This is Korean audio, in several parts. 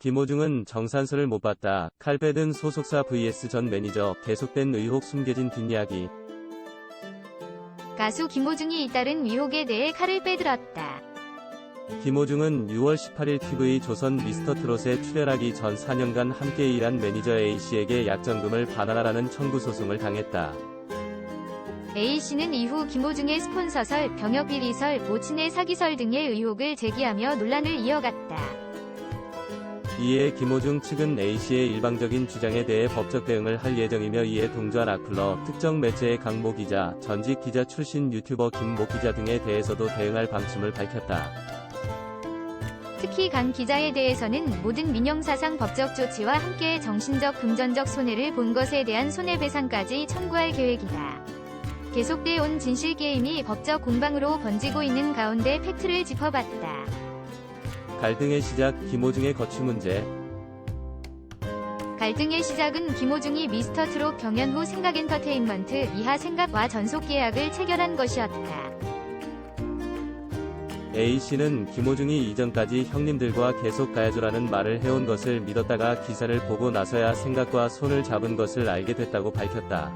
김호중은 정산서를 못 봤다. 칼 빼든 소속사 vs 전 매니저. 계속된 의혹 숨겨진 뒷이야기. 가수 김호중이 잇따른 의혹에 대해 칼을 빼들었다. 김호중은 6월 18일 TV조선 미스터트롯에 출연하기 전 4년간 함께 일한 매니저 A씨에게 약정금을 반환하라는 청구 소송을 당했다. A씨는 이후 김호중의 스폰서설, 병역비리설, 모친의 사기설 등의 의혹을 제기하며 논란을 이어갔다. 이에 김호중 측은 A씨의 일방적인 주장에 대해 법적 대응을 할 예정이며 이에 동조한 악플러, 특정 매체의 강모 기자, 전직 기자 출신 유튜버 김모 기자 등에 대해서도 대응할 방침을 밝혔다. 특히 강 기자에 대해서는 모든 민형사상 법적 조치와 함께 정신적 금전적 손해를 본 것에 대한 손해배상까지 청구할 계획이다. 계속돼 온 진실게임이 법적 공방으로 번지고 있는 가운데 팩트를 짚어봤다. 갈등의 시작, 김호중의 거취 문제. 갈등의 시작은 김호중이 미스터트롯 경연 후 생각엔터테인먼트 이하 생각과 전속계약을 체결한 것이었다. A씨는 김호중이 이전까지 형님들과 계속 가야죠라는 말을 해온 것을 믿었다가 기사를 보고 나서야 생각과 손을 잡은 것을 알게 됐다고 밝혔다.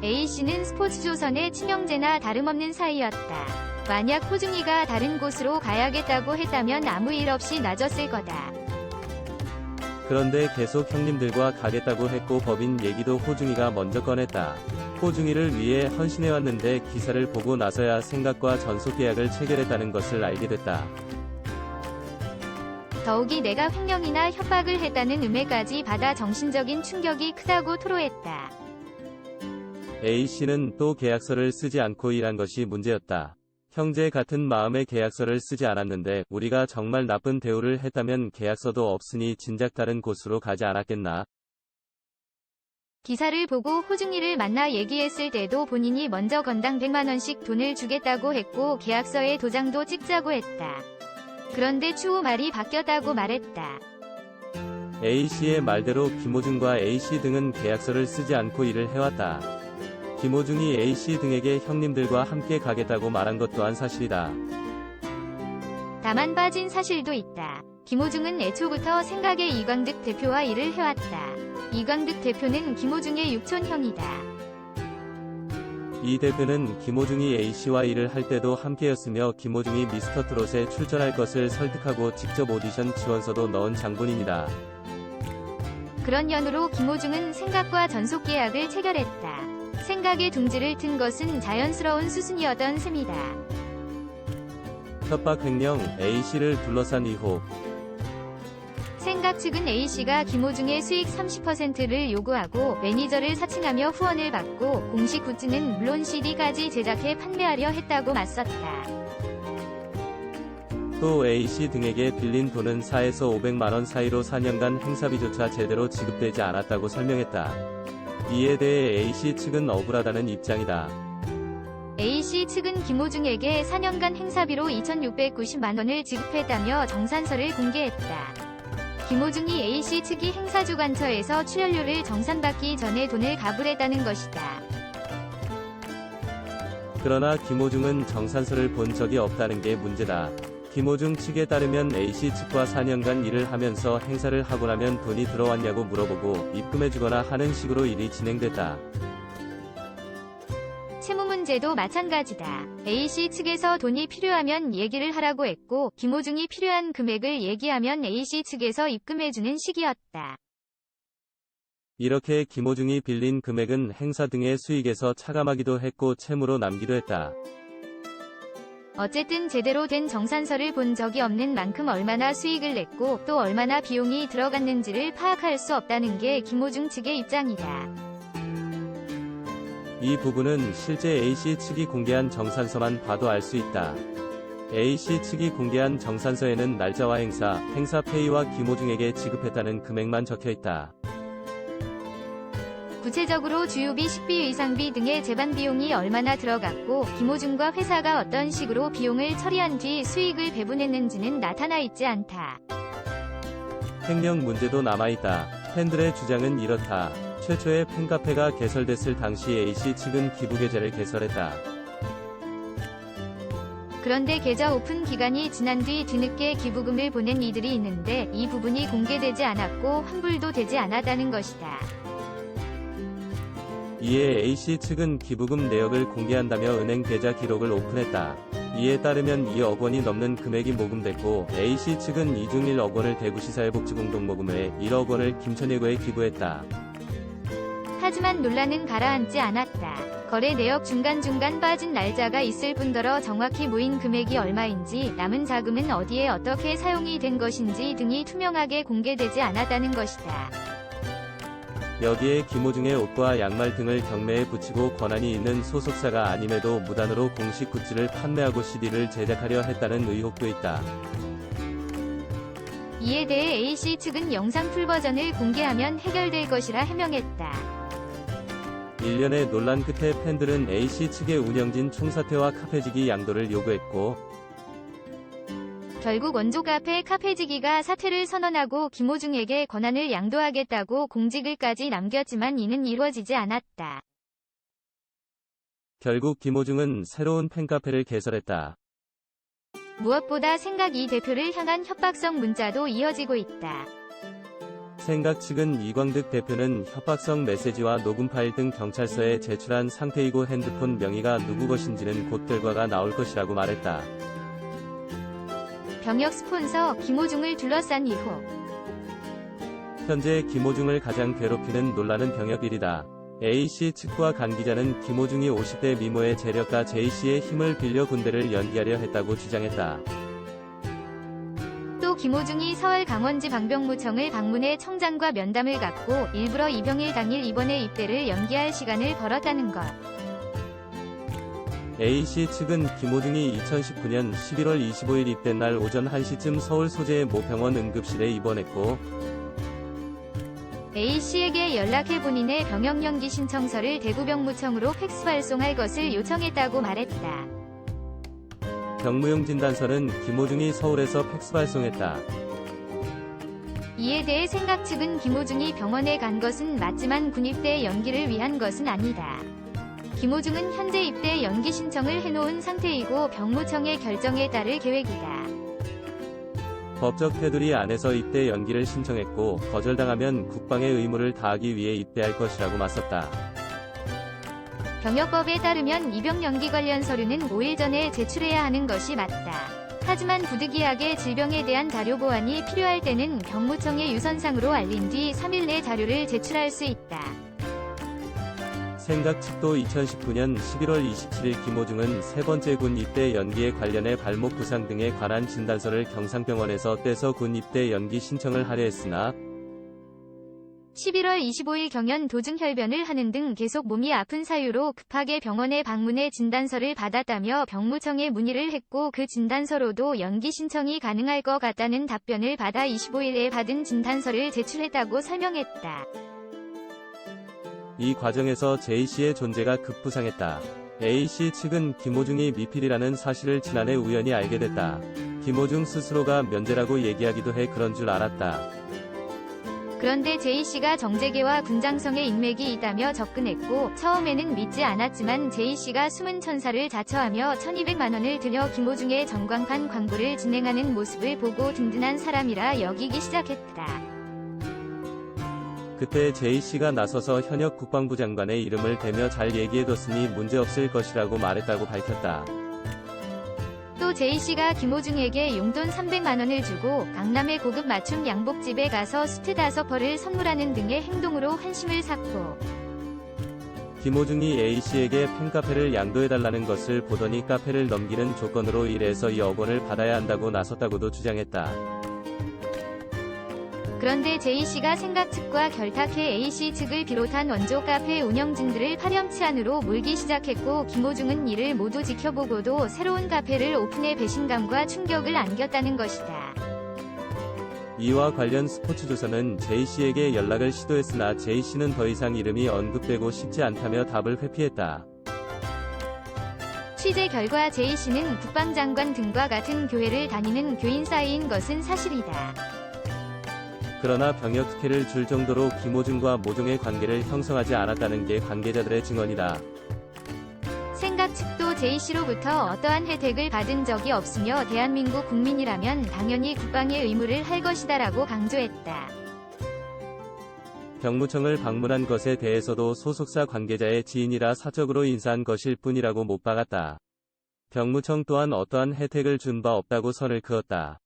A씨는 스포츠조선의 친형제나 다름없는 사이였다. 만약 호중이가 다른 곳으로 가야겠다고 했다면 아무 일 없이 놔줬을 거다. 그런데 계속 형님들과 가겠다고 했고 법인 얘기도 호중이가 먼저 꺼냈다. 호중이를 위해 헌신해왔는데 기사를 보고 나서야 생각과 전속계약을 체결했다는 것을 알게 됐다. 더욱이 내가 횡령이나 협박을 했다는 음해까지 받아 정신적인 충격이 크다고 토로했다. A씨는 또 계약서를 쓰지 않고 일한 것이 문제였다. 형제 같은 마음의 계약서를 쓰지 않았는데 우리가 정말 나쁜 대우를 했다면 계약서도 없으니 진작 다른 곳으로 가지 않았겠나. 기사를 보고 호중이를 만나 얘기했을 때도 본인이 먼저 건당 100만원씩 돈을 주겠다고 했고 계약서에 도장도 찍자고 했다. 그런데 추후 말이 바뀌었다고 말했다. A씨의 말대로 김호중과 A씨 등은 계약서를 쓰지 않고 일을 해왔다. 김호중이 A씨 등에게 형님들과 함께 가겠다고 말한 것 또한 사실이다. 다만 빠진 사실도 있다. 김호중은 애초부터 생각의 이광득 대표와 일을 해왔다. 이광득 대표는 김호중의 육촌형이다. 이 대표는 김호중이 A씨와 일을 할 때도 함께였으며 김호중이 미스터트롯에 출전할 것을 설득하고 직접 오디션 지원서도 넣은 장본인이다. 그런 연으로 김호중은 생각과 전속계약을 체결했다. 생각의 둥지를 튼 것은 자연스러운 수순이었던 셈이다. 협박 횡령, A씨를 둘러싼 의혹. 생각 측은 A씨가 김호중의 수익 30%를 요구하고 매니저를 사칭하며 후원을 받고 공식 굿즈는 물론 CD까지 제작해 판매하려 했다고 맞섰다. 또 A씨 등에게 빌린 돈은 4에서 500만원 사이로 4년간 행사비조차 제대로 지급되지 않았다고 설명했다. 이에 대해 A씨 측은 억울하다는 입장이다. A씨 측은 김호중에게 4년간 행사비로 2,690만원을 지급했다며 정산서를 공개했다. 김호중이 A씨 측이 행사주관처에서 출연료를 정산받기 전에 돈을 가불했다는 것이다. 그러나 김호중은 정산서를 본 적이 없다는 게 문제다. 김호중 측에 따르면 A씨 측과 4년간 일을 하면서 행사를 하고 나면 돈이 들어왔냐고 물어보고 입금해주거나 하는 식으로 일이 진행됐다. 채무 문제도 마찬가지다. A씨 측에서 돈이 필요하면 얘기를 하라고 했고 김호중이 필요한 금액을 얘기하면 A씨 측에서 입금해주는 식이었다. 이렇게 김호중이 빌린 금액은 행사 등의 수익에서 차감하기도 했고 채무로 남기도 했다. 어쨌든 제대로 된 정산서를 본 적이 없는 만큼 얼마나 수익을 냈고 또 얼마나 비용이 들어갔는지를 파악할 수 없다는 게 김호중 측의 입장이다. 이 부분은 실제 A씨 측이 공개한 정산서만 봐도 알 수 있다. A씨 측이 공개한 정산서에는 날짜와 행사 페이와 김호중에게 지급했다는 금액만 적혀있다. 구체적으로 주유비, 식비, 의상비 등의 제반 비용이 얼마나 들어갔고 김호중과 회사가 어떤 식으로 비용을 처리한 뒤 수익을 배분했는지는 나타나 있지 않다. 횡령 문제도 남아있다. 팬들의 주장은 이렇다. 최초의 팬카페가 개설됐을 당시 A씨 측은 기부 계좌를 개설했다. 그런데 계좌 오픈 기간이 지난 뒤 뒤늦게 기부금을 보낸 이들이 있는데 이 부분이 공개되지 않았고 환불도 되지 않았다는 것이다. 이에 A씨 측은 기부금 내역을 공개한다며 은행 계좌 기록을 오픈했다. 이에 따르면 2억 원이 넘는 금액이 모금됐고 A씨 측은 이중 1억 원을 대구시사회복지공동모금회에 1억 원을 김천예구에 기부했다. 하지만 논란은 가라앉지 않았다. 거래 내역 중간중간 빠진 날짜가 있을 뿐더러 정확히 모인 금액이 얼마인지, 남은 자금은 어디에 어떻게 사용이 된 것인지 등이 투명하게 공개되지 않았다는 것이다. 여기에 김호중의 옷과 양말 등을 경매에 붙이고 권한이 있는 소속사가 아님에도 무단으로 공식 굿즈를 판매하고 CD를 제작하려 했다는 의혹도 있다. 이에 대해 A씨 측은 영상 풀버전을 공개하면 해결될 것이라 해명했다. 일련의 논란 끝에 팬들은 A씨 측의 운영진 총사퇴와 카페지기 양도를 요구했고, 결국 원조 카페 카페지기가 사퇴를 선언하고 김호중에게 권한을 양도하겠다고 공지글까지 남겼지만 이는 이루어지지 않았다. 결국 김호중은 새로운 팬카페를 개설했다. 무엇보다 생각 이 대표를 향한 협박성 문자도 이어지고 있다. 생각 측은 이광득 대표는 협박성 메시지와 녹음 파일 등 경찰서에 제출한 상태이고 핸드폰 명의가 누구 것인지는 곧 결과가 나올 것이라고 말했다. 병역 스폰서 김호중을 둘러싼 의혹. 현재 김호중을 가장 괴롭히는 논란은 병역일이다. A씨 측과 간 기자는 김호중이 50대 미모의 재력가 J씨의 힘을 빌려 군대를 연기하려 했다고 주장했다. 또 김호중이 서울 강원지 방병무청을 방문해 청장과 면담을 갖고 일부러 이병일 당일 입원해 입대를 연기할 시간을 벌었다는 것. A씨 측은 김호중이 2019년 11월 25일 입대 날 오전 1시쯤 서울 소재의 모 병원 응급실에 입원했고, A씨에게 연락해 본인의 병역 연기 신청서를 대구병무청으로 팩스 발송할 것을 요청했다고 말했다. 병무용 진단서는 김호중이 서울에서 팩스 발송했다. 이에 대해 생각 측은 김호중이 병원에 간 것은 맞지만 군입대 연기를 위한 것은 아니다. 김호중은 현재 입대 연기 신청을 해놓은 상태이고 병무청의 결정에 따를 계획이다. 법적 테두리 안에서 입대 연기를 신청했고 거절당하면 국방의 의무를 다하기 위해 입대할 것이라고 맞섰다. 병역법에 따르면 입영 연기 관련 서류는 5일 전에 제출해야 하는 것이 맞다. 하지만 부득이하게 질병에 대한 자료 보완이 필요할 때는 병무청에 유선상으로 알린 뒤 3일 내 자료를 제출할 수 있다. 생각 측도 2019년 11월 27일 김호중은 세 번째 군 입대 연기에 관련해 발목 부상 등에 관한 진단서를 경상병원에서 떼서 군 입대 연기 신청을 하려 했으나 11월 25일 경연 도중 혈변을 하는 등 계속 몸이 아픈 사유로 급하게 병원에 방문해 진단서를 받았다며 병무청에 문의를 했고 그 진단서로도 연기 신청이 가능할 것 같다는 답변을 받아 25일에 받은 진단서를 제출했다고 설명했다. 이 과정에서 J씨의 존재가 급부상했다. A씨 측은 김호중이 미필이라는 사실을 지난해 우연히 알게 됐다. 김호중 스스로가 면제라고 얘기하기도 해 그런 줄 알았다. 그런데 J씨가 정재계와 군장성의 인맥이 있다며 접근했고 처음에는 믿지 않았지만 J씨가 숨은 천사를 자처하며 1200만 원을 들여 김호중의 전광판 광고를 진행하는 모습을 보고 든든한 사람이라 여기기 시작했다. 그때 J씨가 나서서 현역 국방부 장관의 이름을 대며 잘 얘기해뒀으니 문제없을 것이라고 말했다고 밝혔다. 또 J씨가 김호중에게 용돈 300만 원을 주고 강남의 고급 맞춤 양복집에 가서 수트 5벌을 선물하는 등의 행동으로 환심을 샀고 김호중이 A씨에게 팬카페를 양도해달라는 것을 보더니 카페를 넘기는 조건으로 1에서 2억 원을 받아야 한다고 나섰다고도 주장했다. 그런데 J씨가 생각 측과 결탁해 A씨 측을 비롯한 원조 카페 운영진들을 파렴치 안으로 몰기 시작했고 김호중은 이를 모두 지켜보고도 새로운 카페를 오픈해 배신감과 충격을 안겼다는 것이다. 이와 관련 스포츠조선은 J씨에게 연락을 시도했으나 J씨는 더 이상 이름이 언급되고 싶지 않다며 답을 회피했다. 취재 결과 J씨는 국방장관 등과 같은 교회를 다니는 교인사이인 것은 사실이다. 그러나 병역 특혜를 줄 정도로 김호중과 모종의 관계를 형성하지 않았다는 게 관계자들의 증언이다. 생각 측도 J씨로부터 어떠한 혜택을 받은 적이 없으며 대한민국 국민이라면 당연히 국방의 의무를 할 것이다라고 강조했다. 병무청을 방문한 것에 대해서도 소속사 관계자의 지인이라 사적으로 인사한 것일 뿐이라고 못 박았다. 병무청 또한 어떠한 혜택을 준 바 없다고 선을 그었다.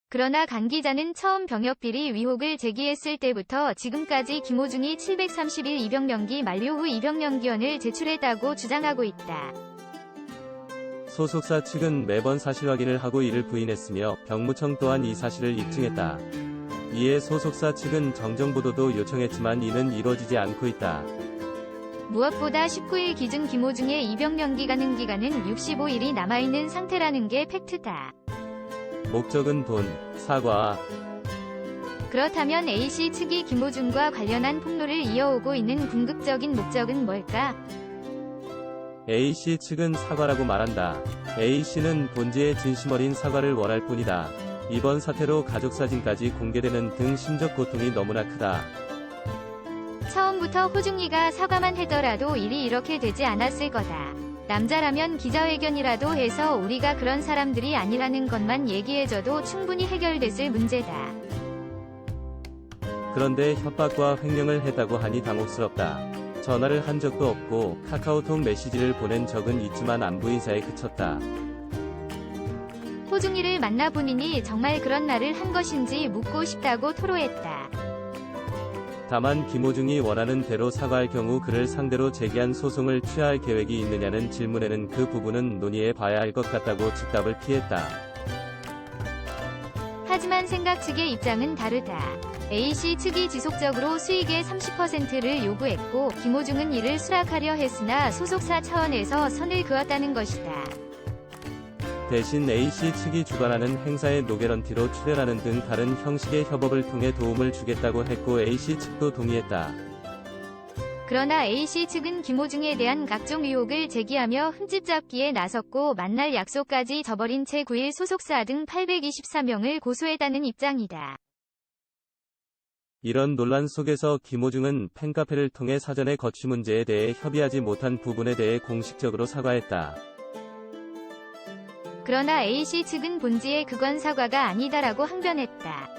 그러나 강 기자는 처음 병역비리 의혹을 제기했을 때부터 지금까지 김호중이 730일 입영연기 만료 후 입영연기원을 제출했다고 주장하고 있다. 소속사 측은 매번 사실 확인을 하고 이를 부인했으며 병무청 또한 이 사실을 입증했다. 이에 소속사 측은 정정보도도 요청했지만 이는 이뤄지지 않고 있다. 무엇보다 19일 기준 김호중의 입영연기 가능 기간은 65일이 남아있는 상태라는 게 팩트다. 목적은 돈, 사과. 그렇다면 A씨 측이 김호중과 관련한 폭로를 이어오고 있는 궁극적인 목적은 뭘까? A씨 측은 사과라고 말한다. A씨는 본지의 진심 어린 사과를 원할 뿐이다. 이번 사태로 가족 사진까지 공개되는 등 심적 고통이 너무나 크다. 처음부터 호중이가 사과만 했더라도 일이 이렇게 되지 않았을 거다. 남자라면 기자회견이라도 해서 우리가 그런 사람들이 아니라는 것만 얘기해줘도 충분히 해결됐을 문제다. 그런데 협박과 횡령을 했다고 하니 당혹스럽다. 전화를 한 적도 없고 카카오톡 메시지를 보낸 적은 있지만 안부 인사에 그쳤다. 호중이를 만나보니 정말 그런 말을 한 것인지 묻고 싶다고 토로했다. 다만 김호중이 원하는 대로 사과할 경우 그를 상대로 제기한 소송을 취하할 계획이 있느냐는 질문에는 그 부분은 논의해 봐야 할 것 같다고 즉답을 피했다. 하지만 생각 측의 입장은 다르다. A씨 측이 지속적으로 수익의 30%를 요구했고 김호중은 이를 수락하려 했으나 소속사 차원에서 선을 그었다는 것이다. 대신 A씨 측이 주관하는 행사에 노개런티로 출연하는 등 다른 형식의 협업을 통해 도움을 주겠다고 했고 A씨 측도 동의했다. 그러나 A씨 측은 김호중에 대한 각종 의혹을 제기하며 흠집 잡기에 나섰고 만날 약속까지 저버린 채 9일 소속사 등 824명을 고소했다는 입장이다. 이런 논란 속에서 김호중은 팬카페를 통해 사전에 거취 문제에 대해 협의하지 못한 부분에 대해 공식적으로 사과했다. 그러나 A씨 측은 본지의 그건 사과가 아니다라고 항변했다.